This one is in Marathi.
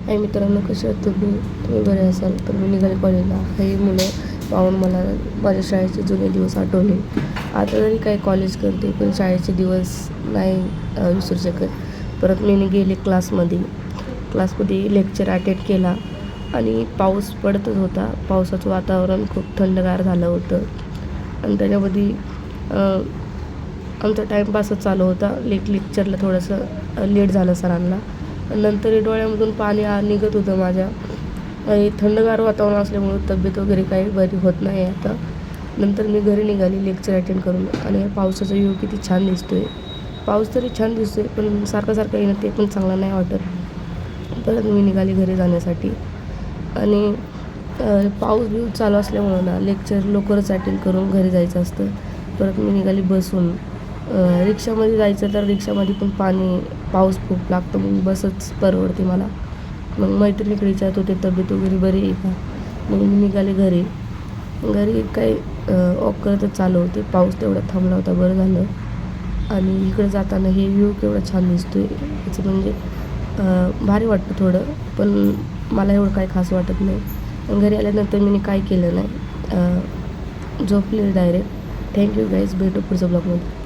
हाय मित्रांनो, कसे आहात तुम्ही बरे असाल तर मी निघाले कॉलेजला. काही मुलं पाहून मला माझ्या शाळेचे जुने दिवस आठवले. आता जरी काही कॉलेज करते पण शाळेचे दिवस नाही विसरू शकत. परत मी गेले क्लासमध्ये लेक्चर अटेंड केला आणि पाऊस पडतच होता. पावसाचं वातावरण खूप थंडगार झालं होतं आणि त्याच्यामध्ये आमचा टाईमपासच चालू होता. लेक्चरला थोडंसं लेट झालं सरांना. नंतर डोळ्यामधून पाणी निघत होतं माझ्या. थंडगार वातावरण असल्यामुळं तब्येत वगैरे काही बरी होत नाही आता. नंतर मी घरी निघाली लेक्चर अटेंड करून आणि पावसाचा व्ह्यू किती छान दिसतो आहे. पाऊस तरी छान दिसतो आहे पण सारखं येणं ते पण चांगलं नाही वाटत. परत मी निघाली घरी जाण्यासाठी आणि पाऊस बिऊस चालू असल्यामुळं ना लेक्चर लवकरच अटेंड करून घरी जायचं असतं. परत मी निघाली बसून. रिक्षामध्ये जायचं तर रिक्षामध्ये पण पाऊस खूप लागतो, मग बसच परवडते मला. मग मैत्रिणीकडे विचारत होते तब्येत वगैरे बरी आहे का. मग मी निघाले घरी काही वॉक करतच चालू होते. पाऊस तेवढा थांबला होता, बरं झालं. आणि इकडे जाताना हे व्ह्यू केवढा छान दिसतो आहे याचं म्हणजे भारी वाटतं थोडं, पण मला एवढं काही खास वाटत नाही. घरी आल्यानंतर मी काय केलं नाही, झोपले डायरेक्ट. थँक्यू गाईज, भेटू पुढच्या ब्लॉगमध्ये.